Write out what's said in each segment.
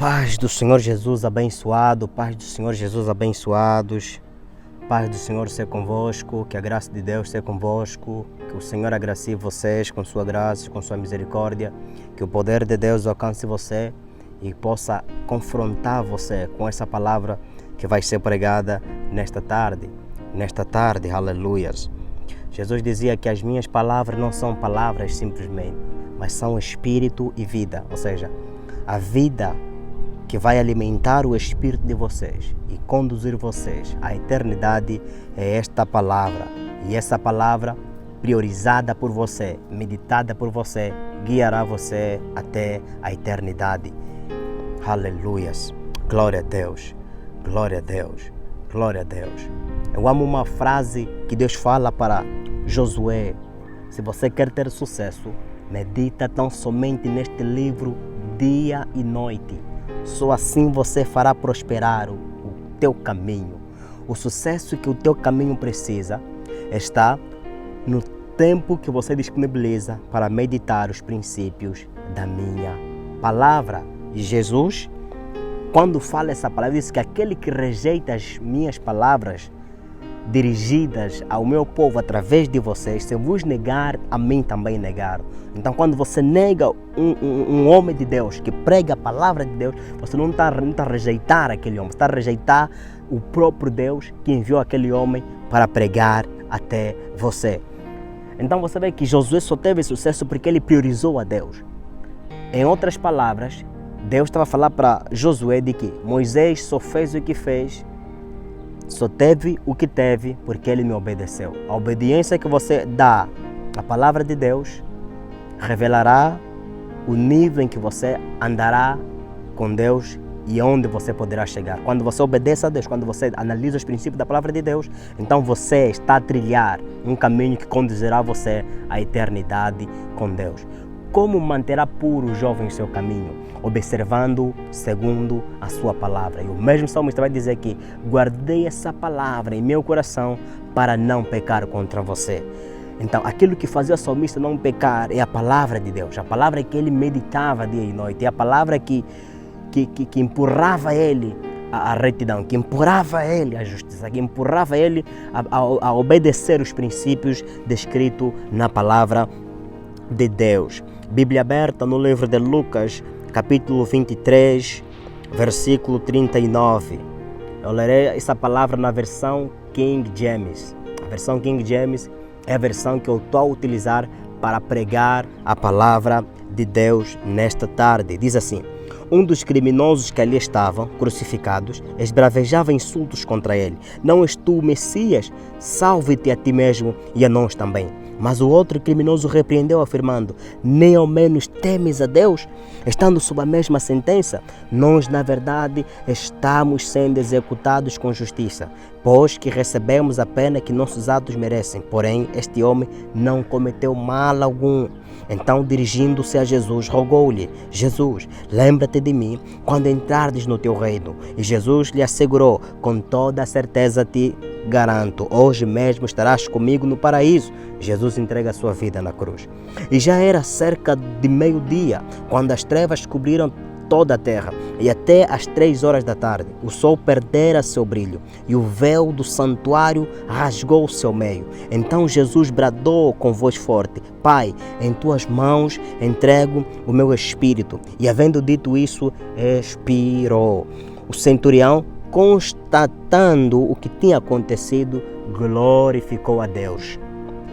Paz do Senhor Jesus abençoado, paz do Senhor Jesus abençoados, paz do Senhor ser convosco, que a graça de Deus seja convosco, que o Senhor agracie vocês com sua graça, com sua misericórdia, que o poder de Deus alcance você e possa confrontar você com essa palavra que vai ser pregada nesta tarde, aleluias. Jesus dizia que as minhas palavras não são palavras simplesmente, mas são espírito e vida, ou seja, a vida que vai alimentar o espírito de vocês e conduzir vocês à eternidade é esta palavra. E essa palavra, priorizada por você, meditada por você, guiará você até a eternidade. Aleluias. Glória a Deus. Glória a Deus. Glória a Deus. Eu amo uma frase que Deus fala para Josué. Se você quer ter sucesso, medita tão somente neste livro dia e noite. Só assim você fará prosperar o teu caminho. O sucesso que o teu caminho precisa está no tempo que você disponibiliza para meditar os princípios da minha palavra. E Jesus, quando fala essa palavra, diz que aquele que rejeita as minhas palavras dirigidas ao meu povo através de vocês, se vos negar, a mim também negaram. Então, quando você nega um homem de Deus que prega a palavra de Deus, você não está a rejeitar aquele homem, você está a rejeitar o próprio Deus que enviou aquele homem para pregar até você. Então você vê que Josué só teve sucesso porque ele priorizou a Deus. Em outras palavras, Deus estava a falar para Josué de que Moisés só fez o que fez, só teve o que teve porque ele me obedeceu. A obediência que você dá à palavra de Deus revelará o nível em que você andará com Deus e onde você poderá chegar. Quando você obedece a Deus, quando você analisa os princípios da palavra de Deus, então você está a trilhar um caminho que conduzirá você à eternidade com Deus. Como manterá puro o jovem o seu caminho? Observando segundo a sua palavra. E o mesmo salmista vai dizer que guardei essa palavra em meu coração para não pecar contra você. Então, aquilo que fazia o salmista não pecar é a palavra de Deus. A palavra que ele meditava dia e noite. É a palavra que empurrava ele a retidão, que empurrava ele a justiça, que empurrava ele a obedecer os princípios descritos na palavra de Deus. Bíblia aberta no livro de Lucas, capítulo 23, versículo 39. Eu lerei essa palavra na versão King James. A versão King James é a versão que eu estou a utilizar para pregar a palavra de Deus nesta tarde. Diz assim: um dos criminosos que ali estavam, crucificados, esbravejava insultos contra ele. Não és tu o Messias? Salve-te a ti mesmo e a nós também. Mas o outro criminoso repreendeu, afirmando: nem ao menos temes a Deus, estando sob a mesma sentença? Nós, na verdade, estamos sendo executados com justiça, pois que recebemos a pena que nossos atos merecem. Porém, este homem não cometeu mal algum. Então, dirigindo-se a Jesus, rogou-lhe: Jesus, lembra-te de mim quando entrares no teu reino. E Jesus lhe assegurou: com toda a certeza te garanto, hoje mesmo estarás comigo no paraíso. Jesus entrega a sua vida na cruz. E já era cerca de meio-dia, quando as trevas cobriram toda a terra, e até às 3 horas da tarde, o sol perdera seu brilho, e o véu do santuário rasgou-se ao meio. Então Jesus bradou com voz forte: Pai, em tuas mãos entrego o meu espírito. E havendo dito isso, expirou. O centurião, constatando o que tinha acontecido, glorificou a Deus,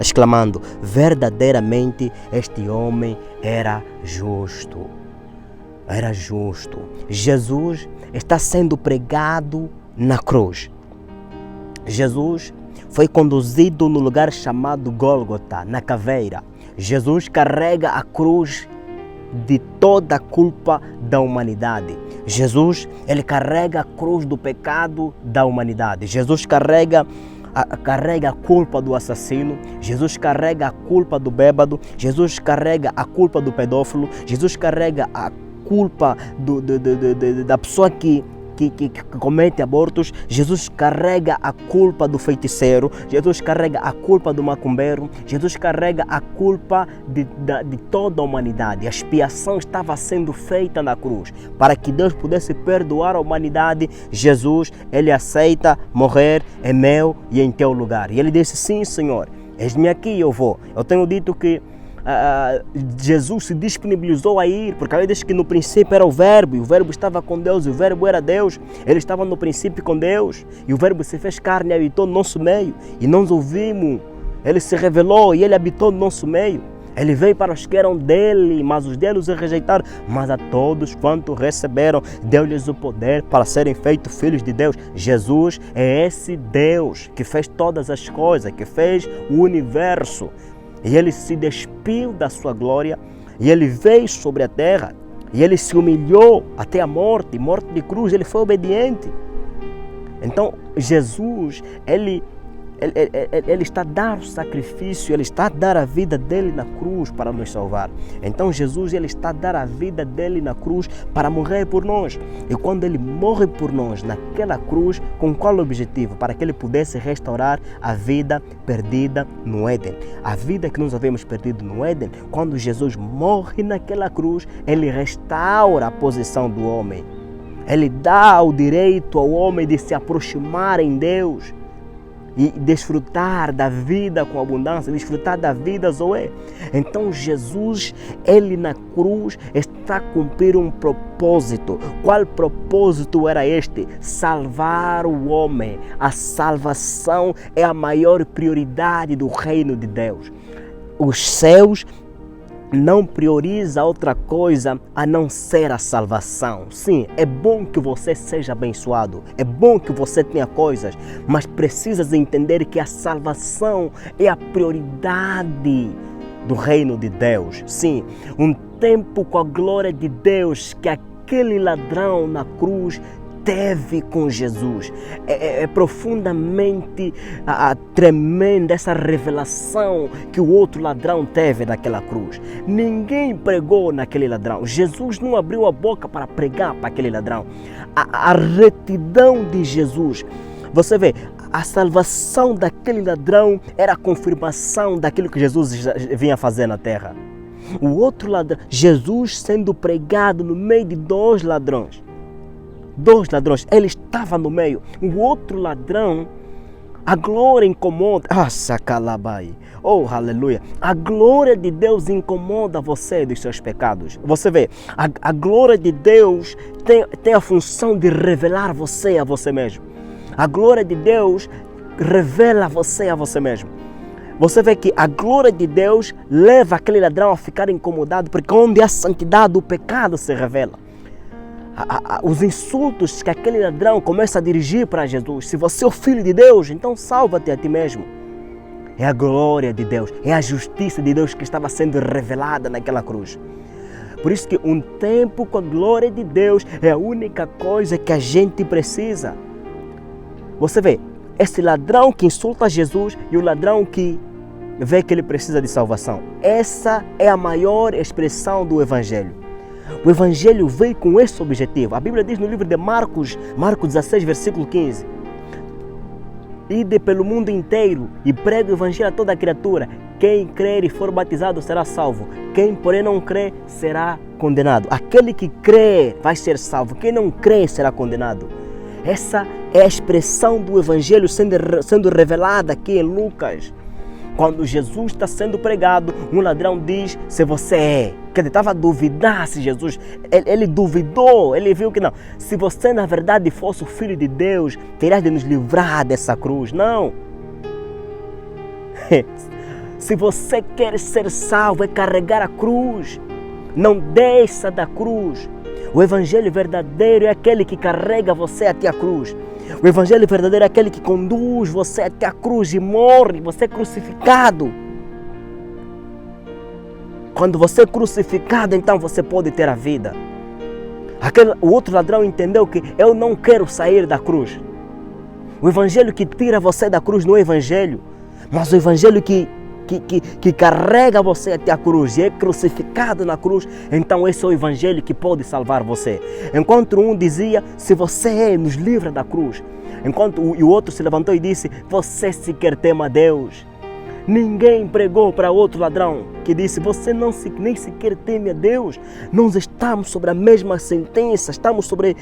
exclamando: verdadeiramente este homem era justo. Era justo. Jesus está sendo pregado na cruz. Jesus foi conduzido no lugar chamado Gólgota, na caveira. Jesus carrega a cruz de toda a culpa da humanidade. Jesus, ele carrega a cruz do pecado da humanidade. Jesus carrega a culpa do assassino. Jesus carrega a culpa do bêbado. Jesus carrega a culpa do pedófilo. Jesus carrega a culpa da pessoa que que comete abortos, Jesus carrega a culpa do feiticeiro, Jesus carrega a culpa do macumbeiro, Jesus carrega a culpa de toda a humanidade. A expiação estava sendo feita na cruz. Para que Deus pudesse perdoar a humanidade, Jesus, ele aceita morrer em meu e em teu lugar. E ele disse, sim, Senhor, eis-me aqui, eu vou. Eu tenho dito que Jesus se disponibilizou a ir, porque ele diz que no princípio era o Verbo, e o Verbo estava com Deus, e o Verbo era Deus. Ele estava no princípio com Deus, e o Verbo se fez carne e habitou no nosso meio, e nós ouvimos. Ele se revelou e ele habitou no nosso meio. Ele veio para os que eram dele, mas os deles o rejeitaram. Mas a todos quanto receberam, deu-lhes o poder para serem feitos filhos de Deus. Jesus é esse Deus que fez todas as coisas, que fez o universo. E ele se despiu da sua glória, e ele veio sobre a terra, e ele se humilhou até a morte de cruz, ele foi obediente. Então Jesus, ele está a dar o sacrifício, ele está a dar a vida dele na cruz para nos salvar. Então Jesus, ele está a dar a vida dele na cruz para morrer por nós. E quando ele morre por nós naquela cruz, com qual objetivo? Para que ele pudesse restaurar a vida perdida no Éden. A vida que nós havíamos perdido no Éden, quando Jesus morre naquela cruz, ele restaura a posição do homem. Ele dá o direito ao homem de se aproximar em Deus e desfrutar da vida com abundância, desfrutar da vida Zoé. Então Jesus, ele na cruz está a cumprir um propósito. Qual propósito era este? Salvar o homem. A salvação é a maior prioridade do reino de Deus. Os céus não prioriza outra coisa a não ser a salvação. Sim, é bom que você seja abençoado, é bom que você tenha coisas, mas precisas entender que a salvação é a prioridade do reino de Deus. Sim, um tempo com a glória de Deus que aquele ladrão na cruz teve com Jesus. É profundamente tremenda essa revelação que o outro ladrão teve naquela cruz. Ninguém pregou naquele ladrão. Jesus não abriu a boca para pregar para aquele ladrão. A retidão de Jesus. Você vê, a salvação daquele ladrão era a confirmação daquilo que Jesus vinha fazer na terra. O outro ladrão, Jesus sendo pregado no meio de dois ladrões, ele estava no meio. O outro ladrão, a glória incomoda. Sacalabai. Oh, aleluia. A glória de Deus incomoda você dos seus pecados. Você vê, a glória de Deus tem a função de revelar você a você mesmo. A glória de Deus revela você a você mesmo. Você vê que a glória de Deus leva aquele ladrão a ficar incomodado, porque onde há santidade, o pecado se revela. Os insultos que aquele ladrão começa a dirigir para Jesus. Se você é o Filho de Deus, então salva-te a ti mesmo. É a glória de Deus, é a justiça de Deus que estava sendo revelada naquela cruz. Por isso que um tempo com a glória de Deus é a única coisa que a gente precisa. Você vê, esse ladrão que insulta Jesus e o ladrão que vê que ele precisa de salvação. Essa é a maior expressão do Evangelho. O Evangelho veio com esse objetivo. A Bíblia diz no livro de Marcos 16, versículo 15. Ide pelo mundo inteiro e pregue o Evangelho a toda criatura. Quem crer e for batizado será salvo. Quem, porém, não crê será condenado. Aquele que crê vai ser salvo. Quem não crê será condenado. Essa é a expressão do Evangelho sendo revelada aqui em Lucas. Quando Jesus está sendo pregado, um ladrão diz se você é. Quer dizer, estava a duvidar se Jesus. Ele duvidou, ele viu que não. Se você na verdade fosse o Filho de Deus, terás de nos livrar dessa cruz. Não. Se você quer ser salvo, é carregar a cruz. Não desça da cruz. O Evangelho verdadeiro é aquele que carrega você até a cruz. O Evangelho verdadeiro é aquele que conduz você até a cruz e morre, você é crucificado. Quando você é crucificado, então você pode ter a vida. O outro ladrão entendeu que eu não quero sair da cruz. O Evangelho que tira você da cruz não é o Evangelho, mas o Evangelho que que carrega você até a cruz e é crucificado na cruz, então esse é o evangelho que pode salvar você. Enquanto um dizia, se você nos livra da cruz, enquanto o outro se levantou e disse, você sequer teme a Deus. Ninguém pregou para outro ladrão que disse, você nem sequer teme a Deus. Nós estamos sobre a mesma sentença, estamos sobre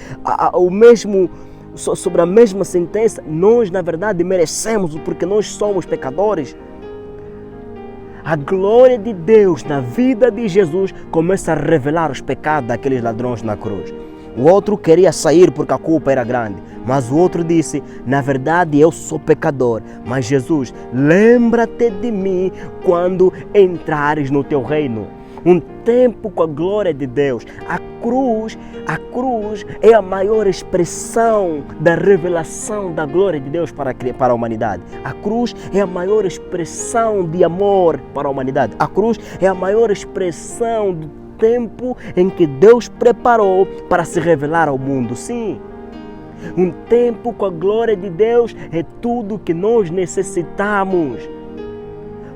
sobre a mesma sentença. Nós, na verdade, merecemos, porque nós somos pecadores. A glória de Deus na vida de Jesus começa a revelar os pecados daqueles ladrões na cruz. O outro queria sair porque a culpa era grande, mas o outro disse, na verdade eu sou pecador, mas Jesus, lembra-te de mim quando entrares no teu reino. Um tempo com a glória de Deus. A cruz é a maior expressão da revelação da glória de Deus para a humanidade. A cruz é a maior expressão de amor para a humanidade. A cruz é a maior expressão do tempo em que Deus preparou para se revelar ao mundo. Sim, um tempo com a glória de Deus é tudo que nós necessitamos.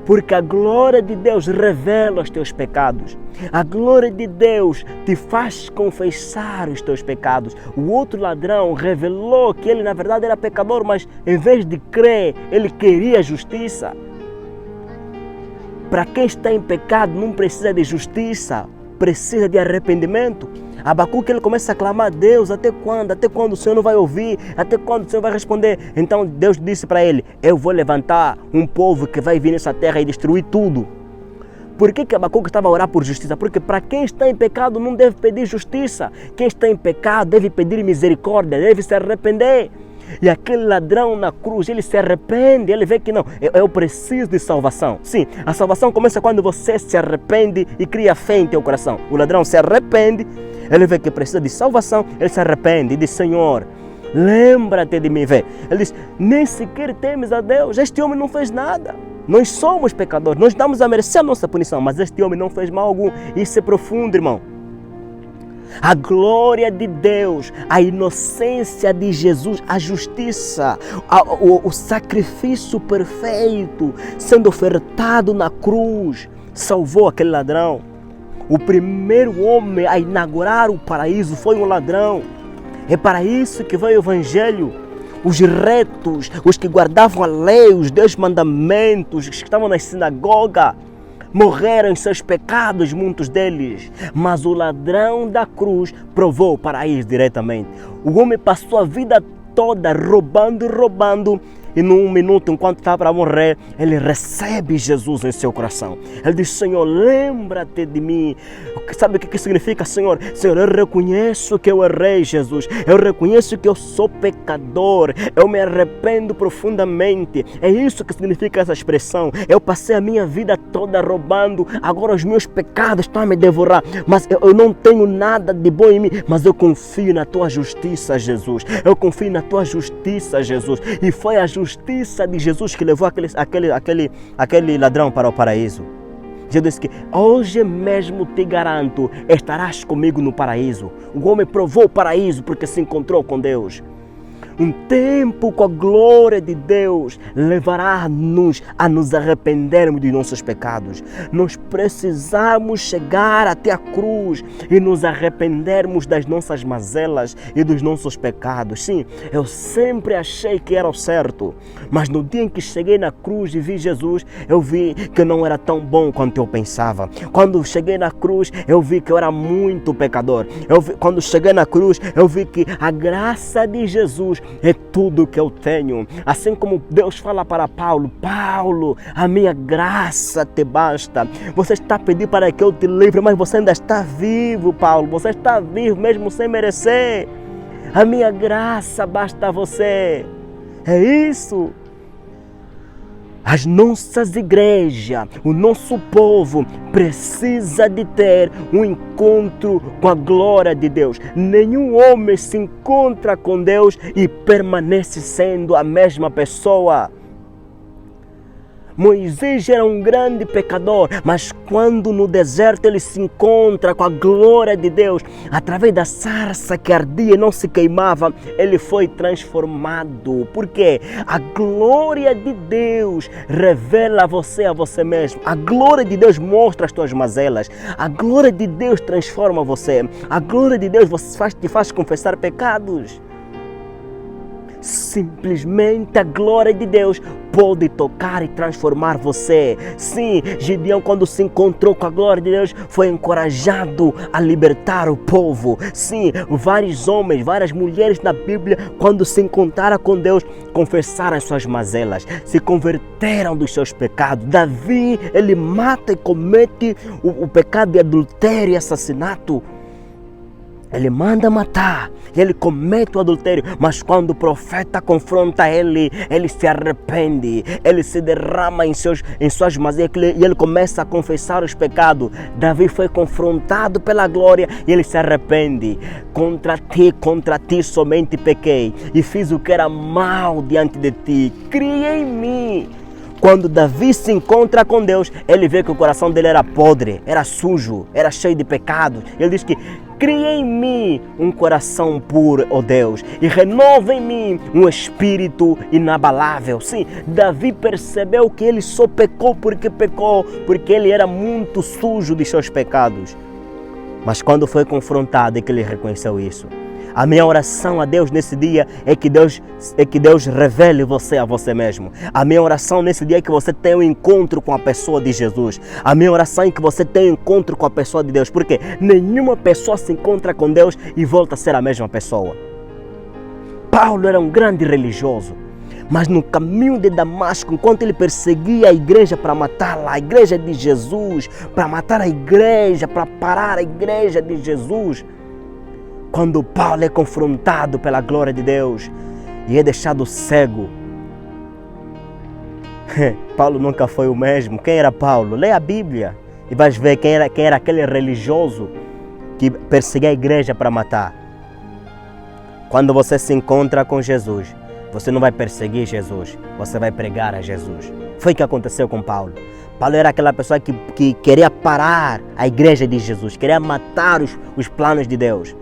Porque a glória de Deus revela os teus pecados. A glória de Deus te faz confessar os teus pecados. O outro ladrão revelou que ele na verdade era pecador, mas em vez de crer, ele queria justiça. Para quem está em pecado não precisa de justiça, precisa de arrependimento. Abacuque, ele começa a clamar a Deus, até quando? Até quando o Senhor não vai ouvir? Até quando o Senhor vai responder? Então Deus disse para ele, eu vou levantar um povo que vai vir nessa terra e destruir tudo. Por que Abacuque estava a orar por justiça? Porque para quem está em pecado não deve pedir justiça. Quem está em pecado deve pedir misericórdia, deve se arrepender. E aquele ladrão na cruz, ele se arrepende, ele vê que não, eu preciso de salvação. Sim, a salvação começa quando você se arrepende e cria fé em teu coração. O ladrão se arrepende, ele vê que precisa de salvação, ele se arrepende e diz, Senhor, lembra-te de mim. Vê. Ele diz, nem sequer temes a Deus, este homem não fez nada. Nós somos pecadores, nós estamos a merecer a nossa punição, mas este homem não fez mal algum. Isso é profundo, irmão. A glória de Deus, a inocência de Jesus, a justiça, o sacrifício perfeito sendo ofertado na cruz, salvou aquele ladrão. O primeiro homem a inaugurar o paraíso foi um ladrão. É para isso que veio o Evangelho. Os retos, os que guardavam a lei, os 10 mandamentos, os que estavam na sinagoga, morreram em seus pecados, muitos deles. Mas o ladrão da cruz provou o paraíso diretamente. O homem passou a vida toda roubando, e num minuto, enquanto estava para morrer, ele recebe Jesus em seu coração. Ele diz, Senhor, lembra-te de mim. Sabe o que significa, Senhor? Senhor, eu reconheço que eu errei, Jesus. Eu reconheço que eu sou pecador. Eu me arrependo profundamente. É isso que significa essa expressão. Eu passei a minha vida toda roubando. Agora os meus pecados estão a me devorar. Mas eu não tenho nada de bom em mim. Mas eu confio na tua justiça, Jesus. Eu confio na tua justiça, Jesus. E foi a justiça de Jesus que levou aquele ladrão para o paraíso. Jesus disse que hoje mesmo te garanto, estarás comigo no paraíso. O homem provou o paraíso porque se encontrou com Deus. Um tempo com a glória de Deus levará-nos a nos arrependermos de nossos pecados. Nós precisamos chegar até a cruz e nos arrependermos das nossas mazelas e dos nossos pecados. Sim, eu sempre achei que era o certo, mas no dia em que cheguei na cruz e vi Jesus, eu vi que não era tão bom quanto eu pensava. Quando cheguei na cruz, eu vi que eu era muito pecador. Quando cheguei na cruz, eu vi que a graça de Jesus é tudo que eu tenho. Assim como Deus fala para Paulo, Paulo, a minha graça te basta. Você está pedindo para que eu te livre, mas você ainda está vivo, Paulo. Você está vivo mesmo sem merecer. A minha graça basta a você. É isso. As nossas igrejas, o nosso povo precisa de ter um encontro com a glória de Deus. Nenhum homem se encontra com Deus e permanece sendo a mesma pessoa. Moisés era um grande pecador, mas quando no deserto ele se encontra com a glória de Deus, através da sarça que ardia e não se queimava, ele foi transformado. Por quê? A glória de Deus revela a você mesmo. A glória de Deus mostra as tuas mazelas. A glória de Deus transforma você. A glória de Deus te faz confessar pecados. Simplesmente a glória de Deus pode tocar e transformar você. Sim, Gideão, quando se encontrou com a glória de Deus, foi encorajado a libertar o povo. Sim, vários homens, várias mulheres na Bíblia, quando se encontraram com Deus, confessaram as suas mazelas, se converteram dos seus pecados. Davi, ele mata e comete o pecado de adultério e assassinato. Ele manda matar, ele comete o adultério, mas quando o profeta confronta ele, ele se arrepende, ele se derrama em suas mazelas e ele começa a confessar os pecados. Davi foi confrontado pela glória e ele se arrepende. Contra ti somente pequei e fiz o que era mal diante de ti. Cria em mim. Quando Davi se encontra com Deus, ele vê que o coração dele era podre, era sujo, era cheio de pecados. Ele diz que cria em mim um coração puro, ó Deus, e renova em mim um espírito inabalável. Sim, Davi percebeu que ele só pecou, porque ele era muito sujo de seus pecados. Mas quando foi confrontado é que ele reconheceu isso. A minha oração a Deus nesse dia é que Deus revele você a você mesmo. A minha oração nesse dia é que você tenha um encontro com a pessoa de Jesus. A minha oração é que você tenha um encontro com a pessoa de Deus. Porque nenhuma pessoa se encontra com Deus e volta a ser a mesma pessoa. Paulo era um grande religioso. Mas no caminho de Damasco, enquanto ele perseguia a igreja para matá-la, a igreja de Jesus, para matar a igreja, para parar a igreja de Jesus, quando Paulo é confrontado pela glória de Deus e é deixado cego, Paulo nunca foi o mesmo. Quem era Paulo? Leia a Bíblia e vais ver quem era aquele religioso que perseguia a igreja para matar. Quando você se encontra com Jesus, você não vai perseguir Jesus, você vai pregar a Jesus. Foi o que aconteceu com Paulo. Paulo era aquela pessoa que queria parar a igreja de Jesus, queria matar os planos de Deus.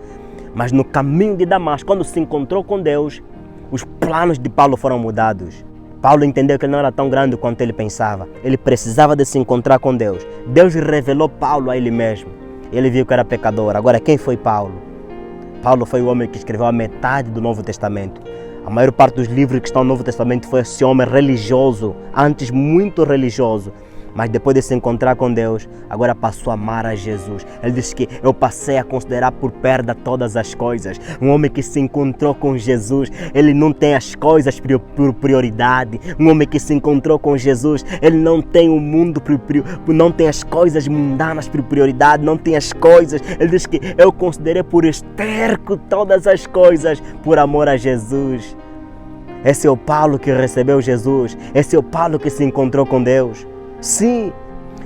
Mas no caminho de Damasco, quando se encontrou com Deus, os planos de Paulo foram mudados. Paulo entendeu que ele não era tão grande quanto ele pensava. Ele precisava de se encontrar com Deus. Deus revelou Paulo a ele mesmo. Ele viu que era pecador. Agora, quem foi Paulo? Paulo foi o homem que escreveu a metade do Novo Testamento. A maior parte dos livros que estão no Novo Testamento foi esse homem religioso, antes muito religioso. Mas depois de se encontrar com Deus, agora passou a amar a Jesus. Ele disse que eu passei a considerar por perda todas as coisas. Um homem que se encontrou com Jesus, ele não tem as coisas por prioridade. Um homem que se encontrou com Jesus, ele não tem o mundo, não tem as coisas mundanas por prioridade, não tem as coisas. Ele diz que eu considerei por esterco todas as coisas por amor a Jesus. Esse é o Paulo que recebeu Jesus. Esse é o Paulo que se encontrou com Deus. Sim,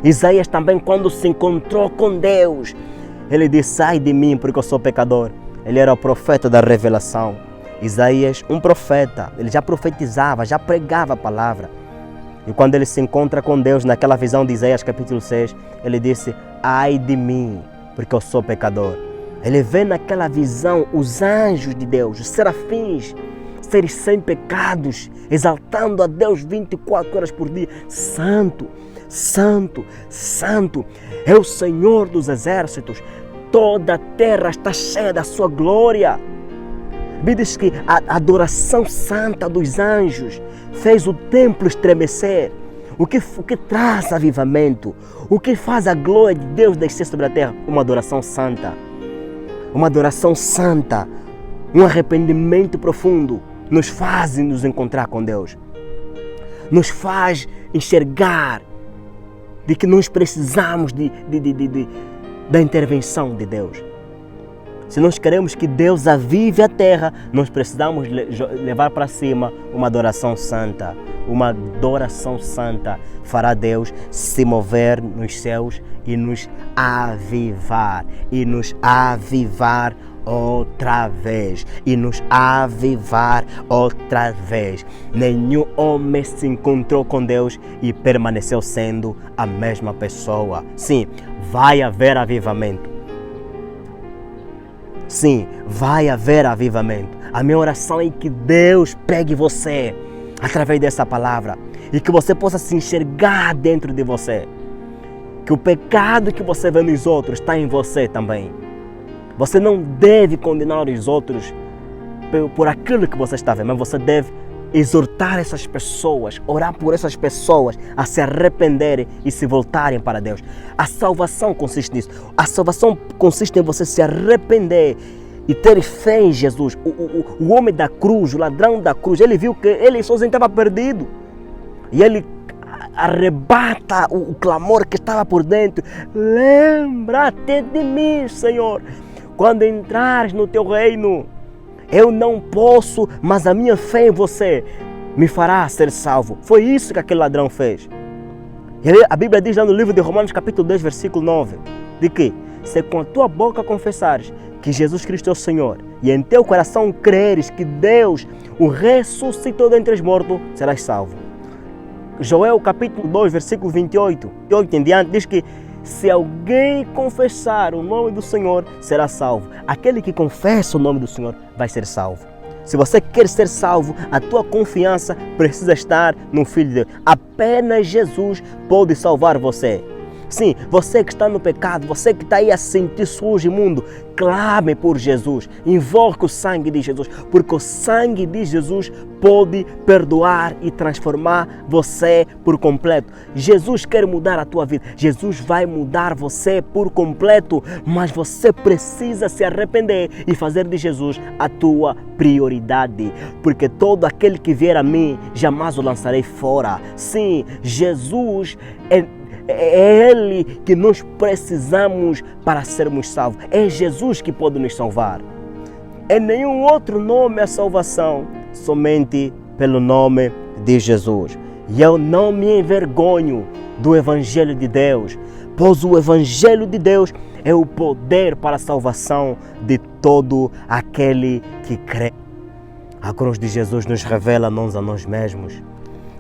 Isaías também, quando se encontrou com Deus, ele disse: sai de mim porque eu sou pecador. Ele era o profeta da revelação. Isaías, um profeta, ele já profetizava, já pregava a palavra. E quando ele se encontra com Deus naquela visão de Isaías capítulo 6, ele disse: ai de mim porque eu sou pecador. Ele vê naquela visão os anjos de Deus, os serafins, seres sem pecados, exaltando a Deus 24 horas por dia. Santo, santo, santo é o Senhor dos exércitos. Toda a terra está cheia da sua glória. Me diz que a adoração santa dos anjos fez o templo estremecer. O que traz avivamento? O que faz a glória de Deus descer sobre a terra? Uma adoração santa. Uma adoração santa. Um arrependimento profundo nos faz nos encontrar com Deus. Nos faz enxergar de que nós precisamos da intervenção de Deus. Se nós queremos que Deus avive a terra, nós precisamos levar para cima uma adoração santa. Uma adoração santa fará Deus se mover nos céus e nos avivar. outra vez e nos avivar outra vez. Nenhum homem se encontrou com Deus e permaneceu sendo a mesma pessoa. Sim, vai haver avivamento. Sim, vai haver avivamento. A minha oração é que Deus pegue você através dessa palavra e que você possa se enxergar dentro de você. Que o pecado que você vê nos outros está em você também. Você não deve condenar os outros por aquilo que você está vendo, mas você deve exortar essas pessoas, orar por essas pessoas a se arrependerem e se voltarem para Deus. A salvação consiste nisso. A salvação consiste em você se arrepender e ter fé em Jesus. O homem da cruz, o ladrão da cruz, ele viu que ele sozinho estava perdido. E ele arrebata o clamor que estava por dentro. Lembra-te de mim, Senhor, quando entrares no teu reino. Eu não posso, mas a minha fé em você me fará ser salvo. Foi isso que aquele ladrão fez. A Bíblia diz lá no livro de Romanos capítulo 10, versículo 9, de que se com a tua boca confessares que Jesus Cristo é o Senhor e em teu coração creres que Deus o ressuscitou dentre os mortos, serás salvo. Joel capítulo 2, versículo 28 em diante, diz que se alguém confessar o nome do Senhor, será salvo. Aquele que confessa o nome do Senhor vai ser salvo. Se você quer ser salvo, a tua confiança precisa estar no Filho de Deus. Apenas Jesus pode salvar você. Sim, você que está no pecado, você que está aí a sentir sujo e imundo, clame por Jesus, invoque o sangue de Jesus, porque o sangue de Jesus pode perdoar e transformar você por completo. Jesus quer mudar a tua vida, Jesus vai mudar você por completo, mas você precisa se arrepender e fazer de Jesus a tua prioridade, porque todo aquele que vier a mim, jamais o lançarei fora. Sim, Jesus é Ele que nós precisamos para sermos salvos. É Jesus que pode nos salvar. Em nenhum outro nome a salvação, somente pelo nome de Jesus. E eu não me envergonho do Evangelho de Deus, pois o Evangelho de Deus é o poder para a salvação de todo aquele que crê. A cruz de Jesus nos revela-nos a nós mesmos.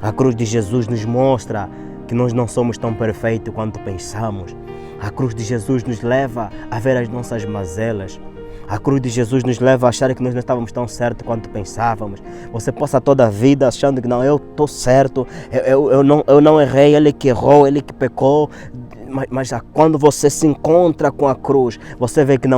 A cruz de Jesus nos mostra que nós não somos tão perfeitos quanto pensamos. A cruz de Jesus nos leva a ver as nossas mazelas. A cruz de Jesus nos leva a achar que nós não estávamos tão certos quanto pensávamos. Você passa toda a vida achando que não, eu estou certo, eu não errei, ele que errou, ele que pecou. Mas quando você se encontra com a cruz, você vê que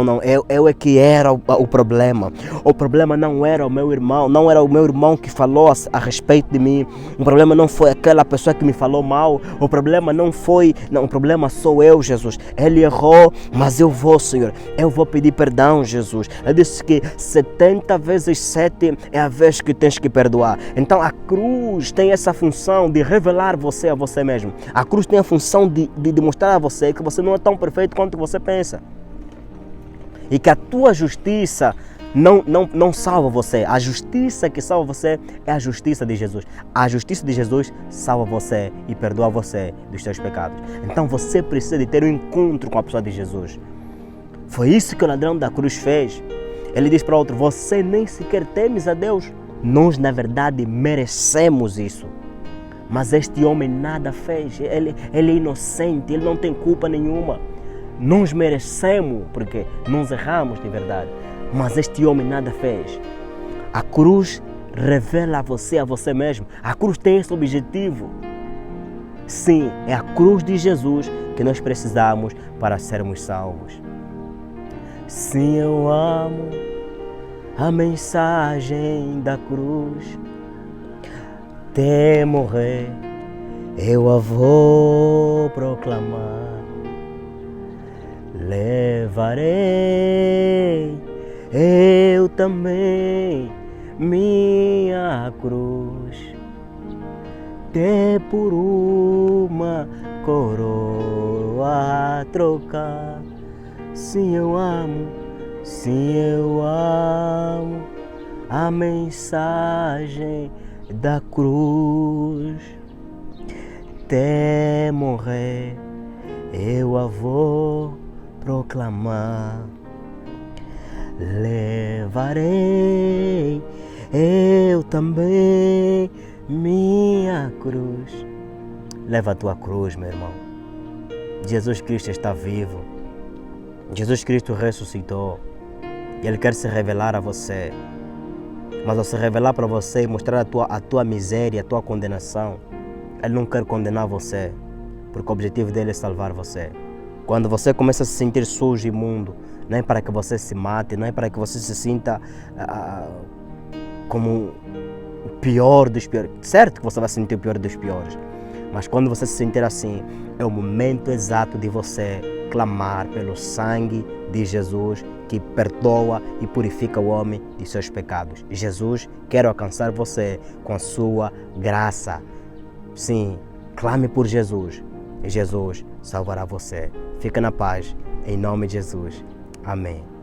eu é que era o problema. O problema não era o meu irmão, não era o meu irmão que falou a respeito de mim. O problema não foi aquela pessoa que me falou mal. O problema o problema sou eu, Jesus. Ele errou, mas eu vou, Senhor. Eu vou pedir perdão, Jesus. Ele disse que 70 vezes 7 é a vez que tens que perdoar. Então a cruz tem essa função de revelar você a você mesmo. A cruz tem a função de demonstrar a você que você não é tão perfeito quanto você pensa. E que a tua justiça não salva você. A justiça que salva você é a justiça de Jesus. A justiça de Jesus salva você e perdoa você dos seus pecados. Então você precisa de ter um encontro com a pessoa de Jesus. Foi isso que o ladrão da cruz fez. Ele diz para o outro, você nem sequer temes a Deus. Nós, na verdade, merecemos isso. Mas este homem nada fez, ele é inocente, ele não tem culpa nenhuma. Nós merecemos, porque nós erramos de verdade, mas este homem nada fez. A cruz revela a você mesmo, a cruz tem esse objetivo. Sim, é a cruz de Jesus que nós precisamos para sermos salvos. Sim, eu amo a mensagem da cruz. Até morrer, eu a vou proclamar. Levarei eu também minha cruz, até por uma coroa trocar. Sim, eu amo a mensagem da cruz. Até morrer eu a vou proclamar. levarei eu também minha cruz. Leva a tua cruz, meu irmão. Jesus Cristo está vivo. Jesus Cristo ressuscitou. E Ele quer se revelar a você. Mas ao se revelar para você e mostrar a tua miséria, a tua condenação, Ele não quer condenar você, porque o objetivo dele é salvar você. Quando você começa a se sentir sujo e imundo, não é para que você se mate, não é para que você se sinta como o pior dos piores. Certo que você vai se sentir o pior dos piores, mas quando você se sentir assim, é o momento exato de você clamar pelo sangue de Jesus, que perdoa e purifica o homem de seus pecados. Jesus quer alcançar você com a sua graça. Sim, clame por Jesus e Jesus salvará você. Fica na paz, em nome de Jesus. Amém.